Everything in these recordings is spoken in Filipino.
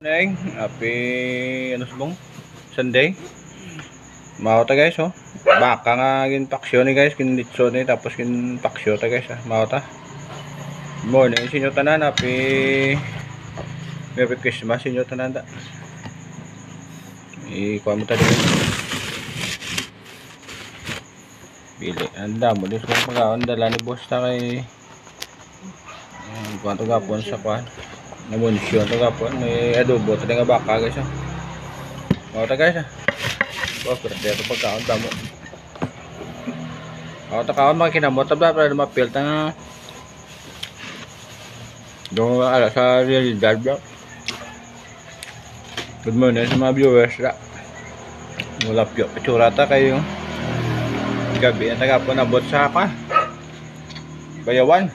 Neng, happy ano subong? Sunday. Mao ta guys oh. Baka nga gin paksyo ni guys, kinitso ni tapos kin paksyo ta guys ah. Mao ta. Morning sa inyo tanan, happy Merry Christmas sa inyo tanan da. Kuha mo ta din. Bili. Anda mo din sa pagkaon dala ni boss ta kay kuha to gapon sa kuha. Namunsyon to gapon, may adobo ta nga baka guys ah. Mao ta guys ah. Oh, pero dito pagkaon damo. Oh, takaon makinamot ta para mapil ta nga. Dong ala sa realidad bro. Good morning sa mga viewers ra. Wala pyo pitsura ta kayo. Gabi na taga po nabot sa pa. Bayawan.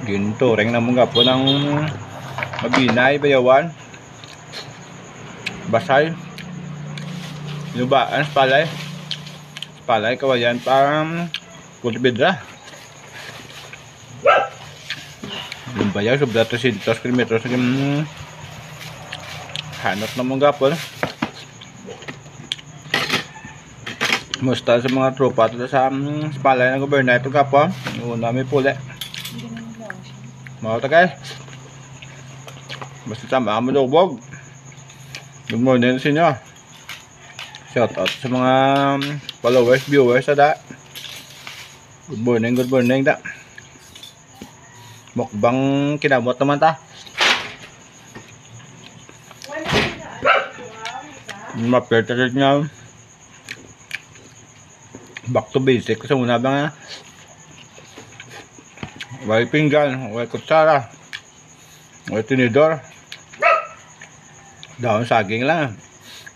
Ginto reng na mga po ng Mabinay, Bayawan, Basay, Lubaan, Palay, Kawayan, parang Pulibidra. Yung bayaw, sobra 300 km hanot na mga gapon. Musta sa mga tropa ito sa Palay ng gobyerno ito gapon. Yung namin puli. Mga tagay. Basta tama mo lubog. Good morning sa inyo. Shout out sa mga followers, viewers da. Good morning da. Mukbang kinamot naman ta. Mapirtalit nga. Back to basic. Kasi muna ba nga. May pinggan, may kutsara, may tinidor. Daon saging lang.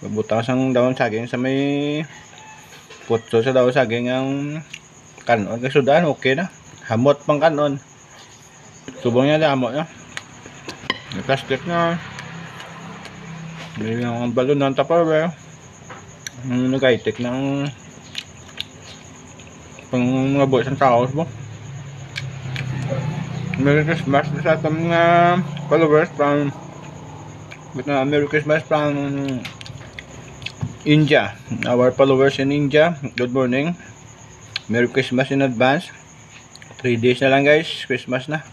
Magbutang sang daon saging sa may putso sa daon saging ang kanon. Kasi sudan, okay na. Hamot pang kanon. Subong niya hamot na. May plastic na. May mga balon ng tupperware. Nag-high-tech ng pang mga boys ng tao mo. Merry Christmas sa ating mga followers from Merry Christmas from India. Our followers in India, good morning. Merry Christmas in advance. 3 days na lang guys, Christmas na.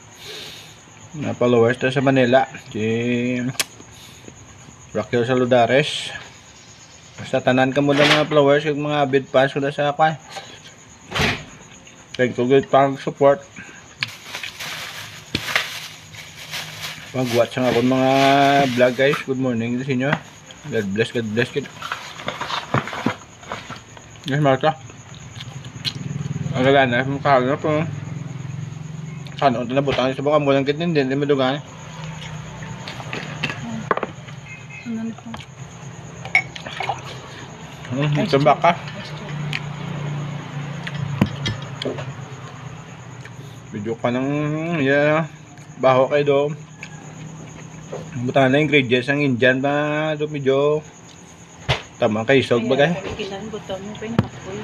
Na followers na sa Manila. Si Raquel Saludares. Basta tanan ka muna mga followers, yung mga bid fans ko na sa akin. Thank you good pang support. Mag-watch nga akong mga vlog guys. Good morning sa inyo. God bless kid. Yes, Marta. Ang gagana, mukha na po. Saan ito na butang sa baka mo lang kit hindi madugan. Ito baka. Video ka ng baho kayo doon. Buta na ingredients ang Indian ba do medyo tama kay isog bagay. Kilan buta mo pa inapoy.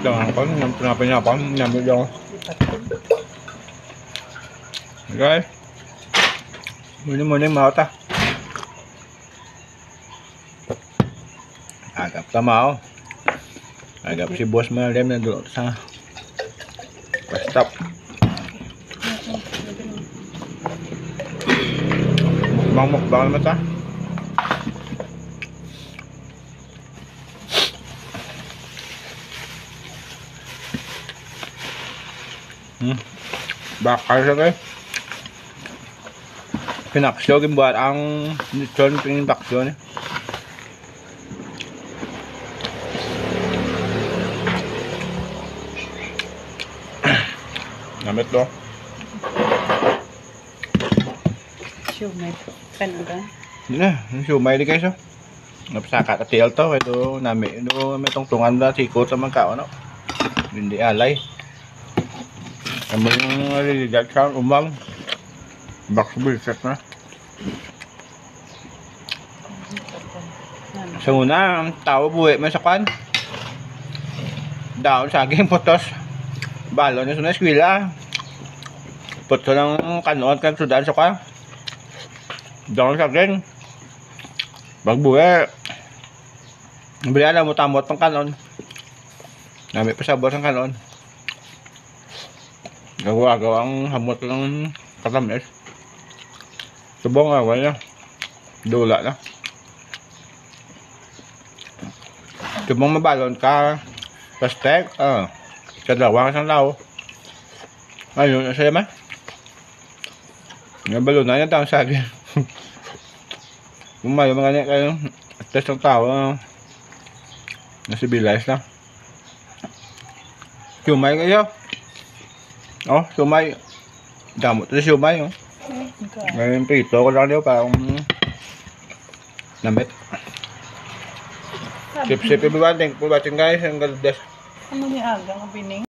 Lang ako nang pinapanyapang namo daw. Guys. Muna mauta. Agap tama agap si boss malem na doon sa stop. Mukbang naman ta. Bakal siya kayo. Pinaksyo gimbuhat ang nitron pinaksyo niya. Namit to. Shumay. Kanaga. Hindi na, shumay di guys oh. Napasakat at tail to. Ito nami. Ito may tungtungan na sikot sa magkao no. Hindi alay. Kami yung realidad sa umang. Box bilset na. Sa una, tao buwi may sakwan. Daon saging putos. Balon niya sa eskwela. Putso ng kanon kag sudan so ka. Dawang saging. Bagbuwe. Bili na mo tamot ng kanon. Nami pa sabor ng kanon. Gawa-gawa ang hamot ng katamis. Subong nga wala. Dula na. Subong mabalon ka. Pastek. Kadlawa ka sang lao. Ayun, asaya man. Nabalon na yan taong saging. Kung may mga niya kayo, test ng tao, nasibilize na. Sumay kayo. Oh, sumay. Damot na sumay, oh. Ngayon prito ko lang daw para namit. Sip-sip everyone. Thank you for watching guys. And God bless. Ano ni Aga ang bining?